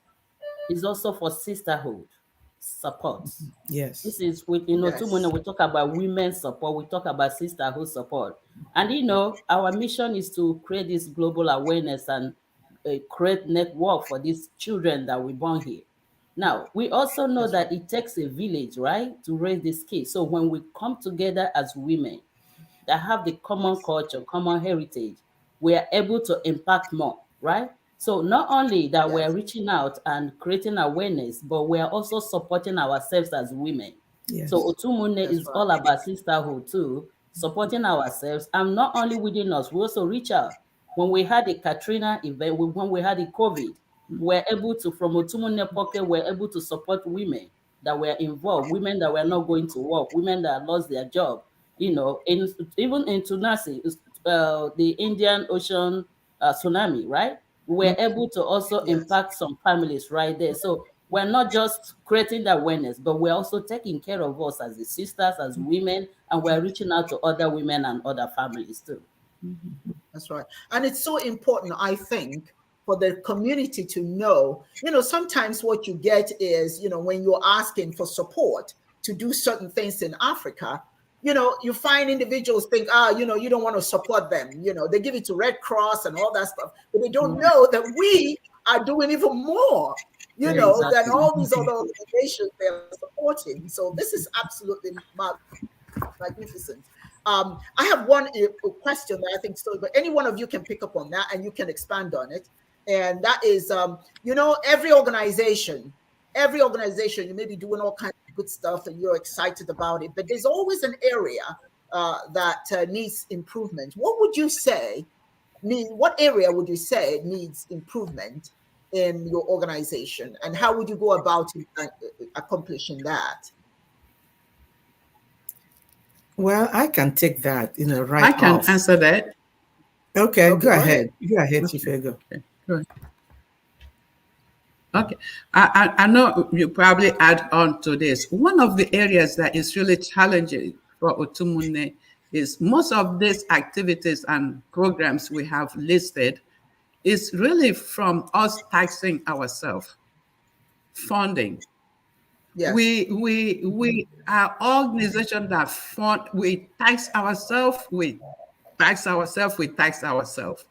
is also for sisterhood support. Yes. This is within Otu Umunne, we talk about women's support, we talk about sisterhood support. And our mission is to create this global awareness and create network for these children that we born here. Now, we also know that it takes a village, right, to raise this kids. So when we come together as women that have the common culture, common heritage, we are able to impact more, right? So not only that we're reaching out and creating awareness, but we are also supporting ourselves as women. Yes. So Otu Umunne is all about sisterhood too, supporting ourselves, and not only within us, we also reach out. When we had the Katrina event, when we had the COVID, we're able to, from Otu Umunne pocket, we're able to support women that were involved, women that were not going to work, women that lost their job. Even in Tunasi, the Indian Ocean tsunami, right? We're able to also impact some families right there. So we're not just creating the awareness, but we're also taking care of us as the sisters, as women, and we're reaching out to other women and other families too. That's right. And it's so important, I think, for the community to know, sometimes what you get is, when you're asking for support to do certain things in Africa, you find individuals think, you don't want to support them. They give it to Red Cross and all that stuff, but they don't know that we are doing even more, than all these other organizations they're supporting. So this is absolutely magnificent. I have one question that I think so, but any one of you can pick up on that and you can expand on it. And that is, every organization, you may be doing all kinds of good stuff and you're excited about it, but there's always an area that needs improvement. What would you say? What area would you say needs improvement in your organization, and how would you go about accomplishing that? Well, I can take that, right I can off. answer that. Okay, go ahead. Go ahead, Chief Ego. Okay, good. Okay, I know you probably add on to this. One of the areas that is really challenging for Otu Umunne is most of these activities and programs we have listed is really from us taxing ourselves, funding. Yes. We are organization that fund, we tax ourselves, we tax ourselves, we tax ourselves.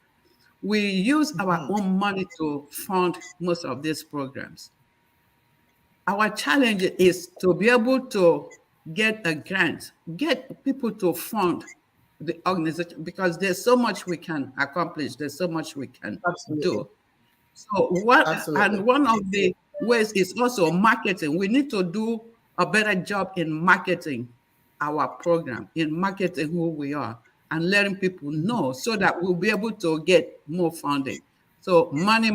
We use our own money to fund most of these programs. Our challenge is to be able to get a grant, get people to fund the organization, because there's so much we can accomplish, there's so much we can do. So one of the ways is also marketing. We need to do a better job in marketing our program, in marketing who we are, and letting people know so that we'll be able to get more funding. So money,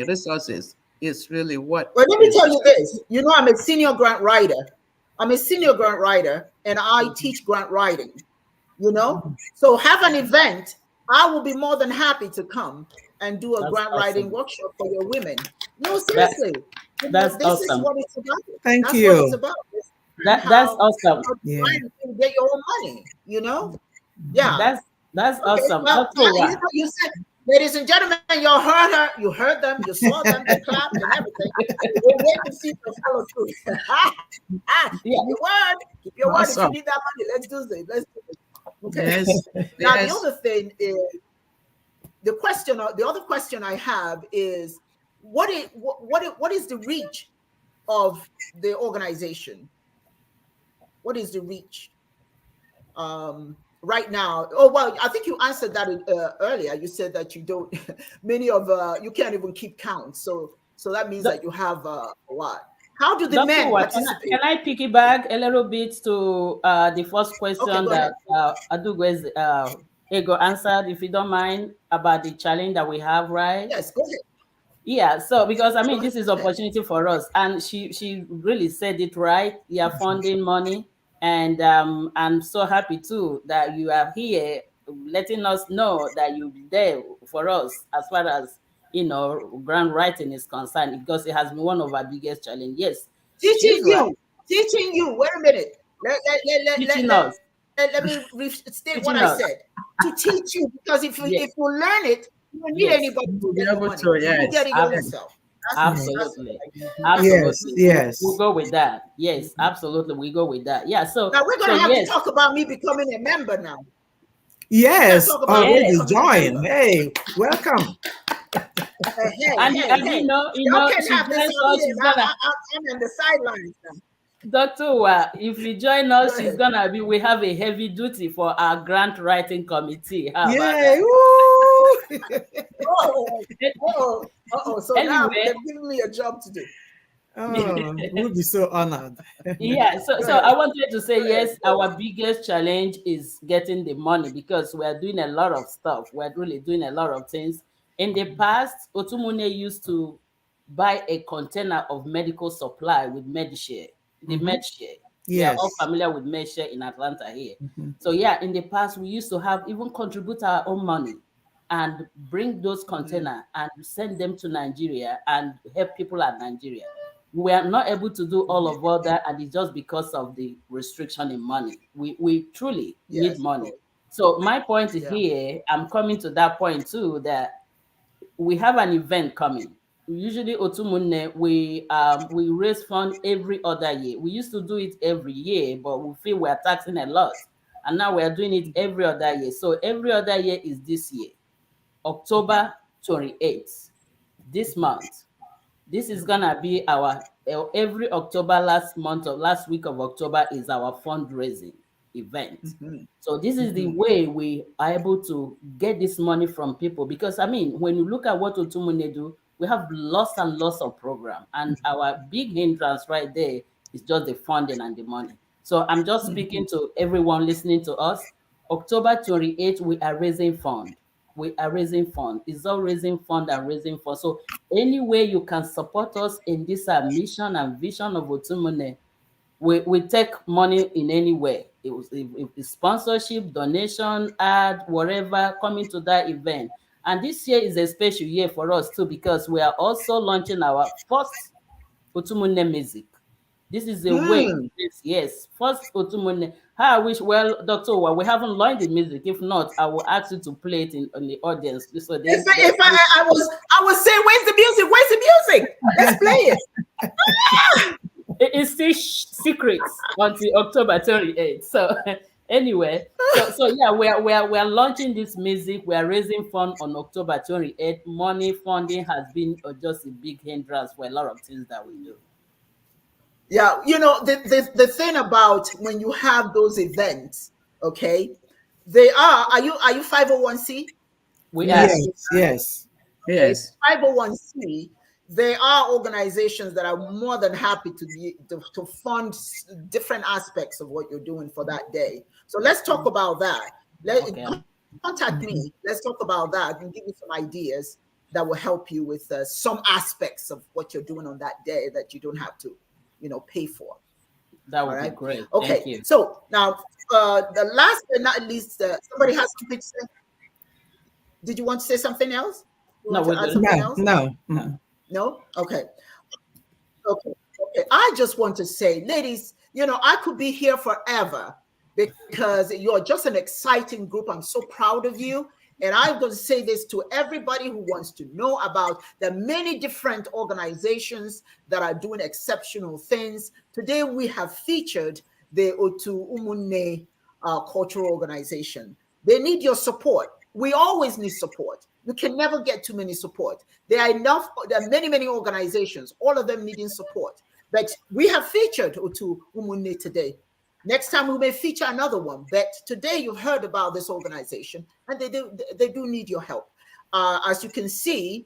resources is really what. Well, let me tell you this. I'm a senior grant writer. And I teach grant writing. So have an event. I will be more than happy to come and do a grant writing workshop for your women. No, seriously. That's this awesome. is what it's about. Thank That's you. what it's about. That's awesome. Yeah. Get your own money, Yeah. That's awesome. Well, you said, ladies and gentlemen, you heard her, you heard them, you saw them, they clapped and everything. We'll wait to see the follow through. Keep your word. Awesome. If you need that money, let's do this. Okay. Yes. Now the other thing is the other question I have is what is the reach of the organization? What is the reach right now? Oh, well, I think you answered that earlier. You said that you don't, you can't even keep count. So that means that you have a lot. How do the men participate? Can I piggyback a little bit to the first question that Adugwe's Ego answered, if you don't mind, about the challenge that we have, right? Yes, go ahead. Yeah, so because this is opportunity for us, and she really said it right. We are funding money, and I'm so happy too that you are here, letting us know that you'll be there for us as far as grant writing is concerned, because it has been one of our biggest challenges. Yes, teaching you. Wait a minute. Let me restate what I said. To teach you, because if you learn it, you don't need anybody to get your money. You get it yourself. Absolutely. Yes. We'll go with that. Yes, absolutely. We go with that. Yeah. So now we're gonna have to talk about me becoming a member now. Yes. Already join. Hey, welcome. And you know, she joins us. I'm on the sidelines now. Dr. Uwa, if you join us, she's gonna be. We have a heavy duty for our grant writing committee. Yay! So anyway, now they're giving me a job to do. Oh, we'll be so honored. Yeah. So I wanted to say yes. Our biggest challenge is getting the money, because we are doing a lot of stuff. We're really doing a lot of things. In the past, Otu Umunne used to buy a container of medical supply with MediShare. The MediShare. Yes. We are all familiar with MediShare in Atlanta here. So in the past, we used to have even contribute our own money and bring those containers and send them to Nigeria and help people at Nigeria. We are not able to do all that, and it's just because of the restriction in money. We truly need Yes, of money. course. So my point Yeah. here, I'm coming to that point too, that we have an event coming. Usually Otu Umunne, we raise fund every other year. We used to do it every year, but we feel we are taxing a lot. And now we are doing it every other year. So every other year is this year, October 28th, this month. This is gonna be our every October, last week of October is our fundraising event. Mhm. So this is the Mhm. way we are able to get this money from people, because I mean, when you look at what Otu Umunne do, we have lots and lots of program, and our big hindrance right there is just the funding and the money. So I'm just speaking to everyone listening to us. October 28th, we are raising fund. We are raising fund. It's all raising fund and raising fund. So any way you can support us in this mission and vision of Otu Umunne, we take money in any way. It was if it's sponsorship, donation, ad, whatever, coming to that event. And this year is a special year for us too, because we are also launching our first Otu Umunne music. This is a way. Hmm. Yes, first Otu Umunne. How I wish, well, Dr. Owa, we haven't learned the music. If not, I will ask you to play it in the audience. So If I was saying, where's the music? Where's the music? Let's play it. it's still secrets until October 28th. So anyway, so yeah, we are launching this music. We are raising fund on October 28th. Money funding has been just a big hindrance for a lot of things that we do. Yeah, you know, the thing about when you have those events, okay, they are you 501c? We Yes, are. Yes, yes. okay. Yes. 501c, there are organizations that are more than happy to fund different aspects of what you're doing for that day. So let's talk about that. Okay. Contact Mhm. me. Let's talk about that and give you some ideas that will help you with some aspects of what you're doing on that day that you don't have to, pay for. That All would be right. great. Thank Okay. you. So now, the last but not least, somebody has something to say. Did you want to say something else? You No, want to we're add good. something No, else? no, no. No? Okay. Okay. Okay. I just want to say, ladies, I could be here forever because you're just an exciting group. I'm so proud of you. And I'm going to say this to everybody who wants to know about the many different organizations that are doing exceptional things. Today, we have featured the Otu Umunne Cultural Organization. They need your support. We always need support. You can never get too many support. There are many, many organizations, all of them needing support. But we have featured Otu Umunne today. Next time we may feature another one. But today you've heard about this organization, and they do need your help. As you can see,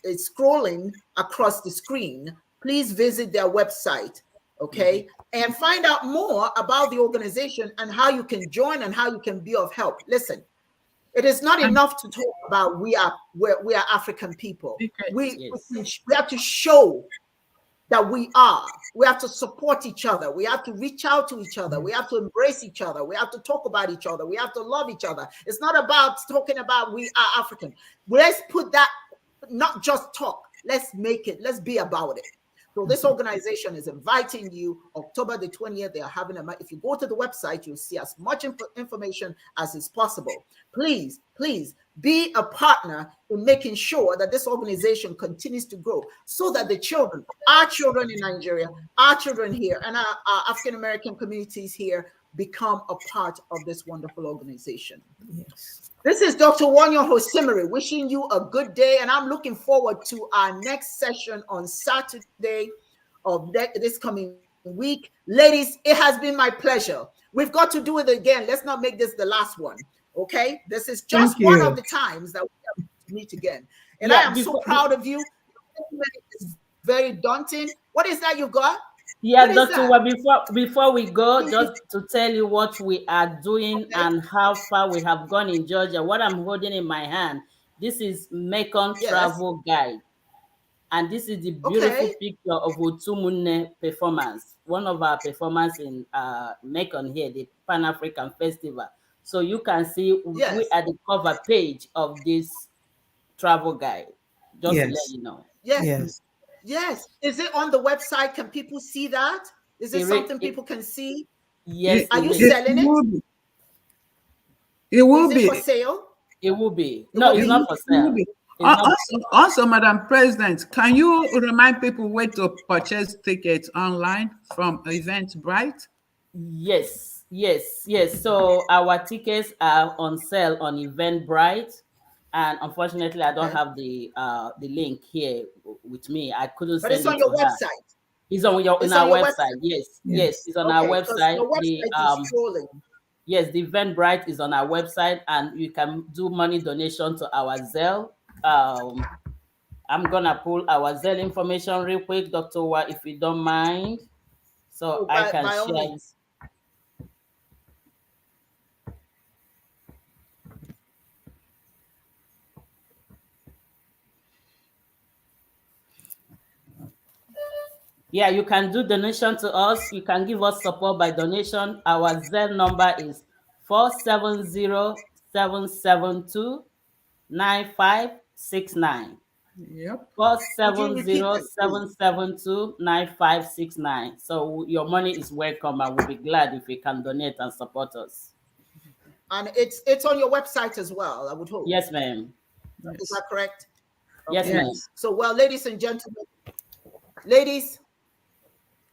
it's scrolling across the screen. Please visit their website, okay, and find out more about the organization and how you can join and how you can be of help. Listen, it is not enough to talk about we are African people. Okay. Yes. We have to show that we are. We have to support each other. We have to reach out to each other. We have to embrace each other. We have to talk about each other. We have to love each other. It's not about talking about we are African. Let's put that, not just talk. Let's make it. Let's be about it. So this organization is inviting you October the 20th. They are having if you go to the website, you'll see as much information as is possible. Please, please be a partner in making sure that this organization continues to grow so that our children in Nigeria, our children here, and our African-American communities here become a part of this wonderful organization. Yes. This is Dr. Uwa Onyioha Osimisi wishing you a good day, and I'm looking forward to our next session on Saturday of this coming week. Ladies, it has been my pleasure. We've got to do it again. Let's not make this the last one, okay? This is just Thank one of you. the times that we have to meet again. And I Yeah, am so proud of you. It's very daunting. What is that you got? What yeah, is Dr. that? Wa, before we go, Please. just to tell you what we are doing Okay. and how far we have gone in Georgia. What I'm holding in my hand, this is Mekong Yes. Travel Guide. And this is the beautiful Okay. picture of Otu Umunne performance, one of our performance in Mekong here, the Pan-African Festival. So you can see we Yes. are the cover page of this travel guide, just to let Yes. you know. Yes. Yes. Yes. Is it on the website? Can people see that? Is it something people can see? Yes, Are you it is. selling it? Will be. It will Is be. it for sale? It will be. It No, will it's be. not for sale. It's not Also, Madam President, can you remind people where to purchase tickets online from Eventbrite? Yes, yes, yes. So our tickets are on sale on Eventbrite, and unfortunately, I don't Okay. have the link here with me. I couldn't But it's send on it to your her. website. It's on It's our on your website. website. Yes, yes, Yes. it's on our Okay, because website. your website is trolling. Yes, the Eventbrite is on our website, and you can do money donation to our Zelle. I'm gonna pull our Zelle information real quick, Dr. Wa, if you don't mind, so Oh, I can by all share. means. Yeah, you can do donation to us. You can give us support by donation. Our Zelle number is 470-772-9569. Yep. Would you repeat that, please? 470-772-9569. So your money is welcome, and we'll be glad if you can donate and support us. And it's on your website as well, I would hope. Yes, ma'am. Is that correct? Yes, Okay. ma'am. Yes. So, well, ladies and gentlemen, ladies,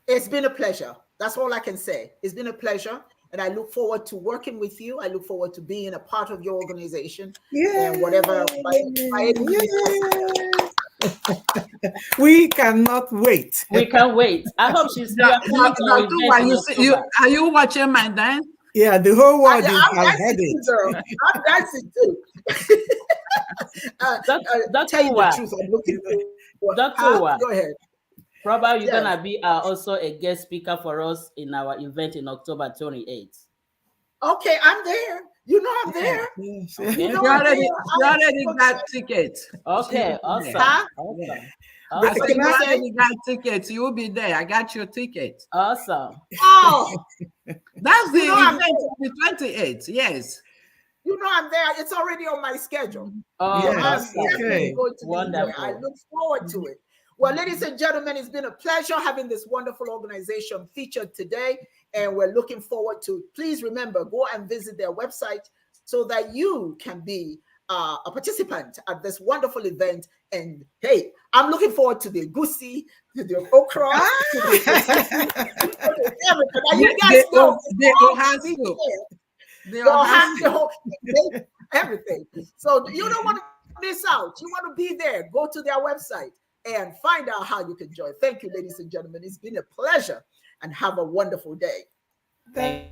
it's been a pleasure. That's all I can say. It's been a pleasure. And I look forward to working with you. I look forward to being a part of your organization and whatever. We cannot wait. We can't wait. I hope you are coming to our event in October. Are you watching my dance? Yeah, the whole world I'm has dancing heard too, it. girl. I'm dancing too. Dr. Tell you the Uwa, truth, I'm looking for. Dr. Huh? Uwa, Go ahead. probably you're Yes. gonna be also a guest speaker for us in our event in October 28th. Okay, I'm there. You know I'm there. Yes. Okay. You know You I'm there. already got tickets. Okay, awesome. Huh? Awesome. Yeah. I Awesome. said Can you I say? already got tickets. You'll be there. I got your ticket. Awesome. Oh, That's the you know I'm event there. of the 28th. Yes. You know I'm there. It's already on my schedule. Oh, So Yes, I'm awesome. definitely okay. going to be there. Wonderful. I look forward to it. Well, ladies and gentlemen, it's been a pleasure having this wonderful organization featured today. And we're looking forward to, please remember, go and visit their website so that you can be a participant at this wonderful event. And hey, I'm looking forward to the goosey, to the okra, to the everything. Now you guys know They all has be to. there. They They'll has have to. the whole everything. So you don't want to miss out. You want to be there. Go to their website and find out how you can join. Thank you, ladies and gentlemen. It's been a pleasure and have a wonderful day. Thank